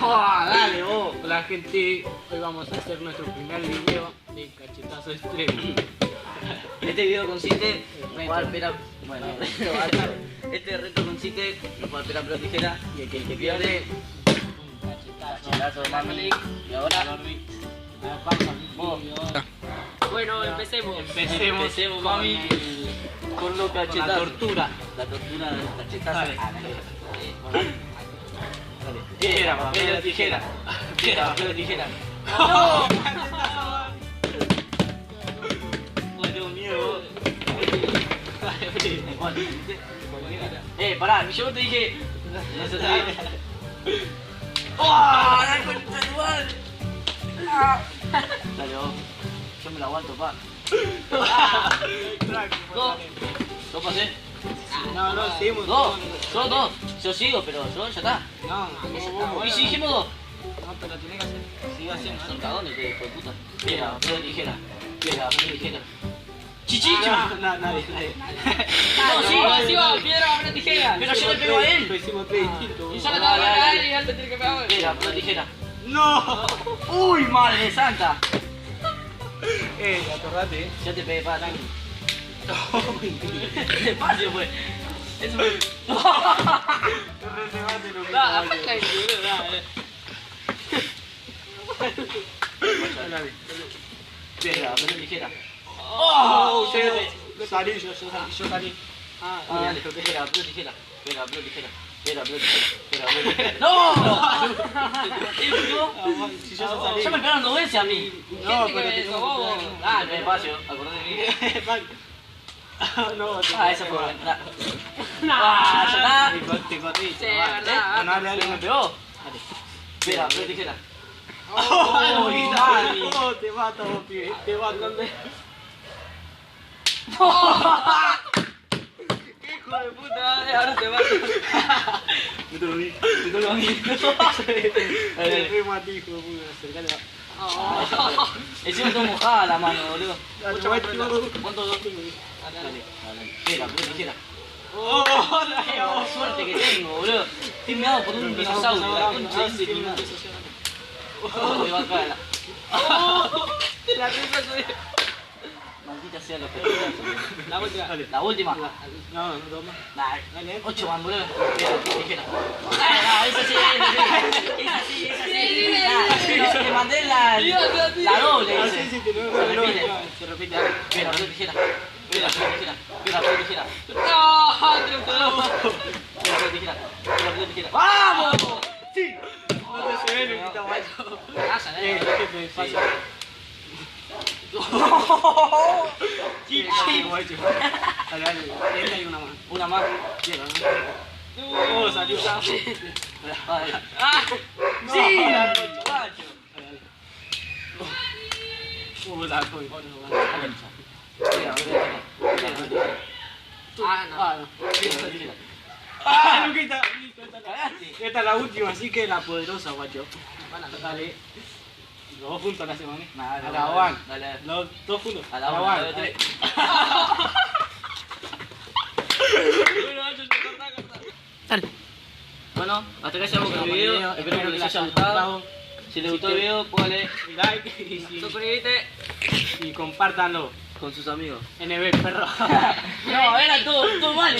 Dale vos. Hola gente, hoy vamos a hacer nuestro primer video de cachetazo extremo. Este video consiste en jugar pera... Bueno, este reto consiste en jugar pera, pelota, tijera. Y el que pierde... Cachetazo, mami. Y ahora... Vos. Bueno, empecemos. Empecemos, mami. Con los Con cachetazos. la tortura. La tortura del cachetazo. Piedra, papel o tijera. Piedra, papel o tijera. ¡No! Dios mío. Pará, yo te dije. Eso te dije. ¡Oh! ¡La concha de tu madre! Dale vos. Yo me lo aguanto, pa. Dos pasé. No, seguimos. Dos. Son dos. Yo sigo, pero yo ya está. No, ¿Y si dijimos dos? No, pero tenés que hacer. Sigue haciendo. Son cagones, que hijo de puta. Piedra, papel o tijera. Piedra, papel o tijera. ¡Chichicho! Nadie. No, sí, va, piedra, papel, tijera. Pero yo le pego a él. Lo hicimos tres distintos. Y yo le tengo que pegar a él y él te tiene que pegar a él. Piedra, papel o tijera. ¡No! ¡Uy, madre santa! Acordate, Yo te pegué para tranqui. Despacio, pues. Eso fue. Da, afecta ahí, boludo, dale. Piedra, papel o tijera. ¡Oh! Yo Salí, yo salí. dale, piedra, papel o tijera. Piedra, papel o tijera. Piedra, papel o tijera. Piedra, papel o tijera. ¡No! Si yo salí. Ya me pegaron dos veces a mí. No, Gente pero que te eso, tengo que vos. pegar. Dale, despacio. Acordate de mí. No, Esa fue buena. Ya está. Te corrí. Sí, verdad. Dale, ¿Quién me pegó? Piedra, papel o tijera. ¡Oh, mami! no, te mato, vos, pibe. Te mato. Hijo de puta, ahora te mato. Me toco a mí. Me toco a mí. Te remo a ti, hijo de puta. Acercale. Encima tengo mojada la mano, boludo. ¿Cuántos dos tengo? Dale. Piedra, papel o tijera. ¡Oh! Qué suerte que tengo, boludo. Estoy meado por un dinosaurio. La concha de mi madre. Me va a caer la... La risa soy. Maldita sea los cachetazos. La última. La última. No, dos más. Dale. 8 man, boludo. Piedra, papel, tijera. No, esa sí. No, te mandé la doble, Sí, ese. se repite. Dale. Piedra, papel, tijera. Piedra, papel, tijera. Piedra, papel, tijera. No, triunfó. Piedra, papel, tijera. Piedra, papel, tijera. ¡Vamos! ¡Sí! No te se ve, Luquita, guacho. Jefe, fácil. Chichi, guacho. Dale. Esta y una más. Una más. Piedra, Oh, salió una. Ah, ¡Sí! Guacho. La coño. Ah, Luquita. Esta es la última, así que la poderosa, guacho. Dale. Los dos juntos la hacemos, ¿eh? A la van. Dale. Los dos juntos. A la van. van. Dale, tres. Bueno, hasta acá llegamos con el video. Espero que les haya gustado. Si les gustó el video, póngale Like suscríbete. y compártanlo con sus amigos. NB, perro. No, era todo mal.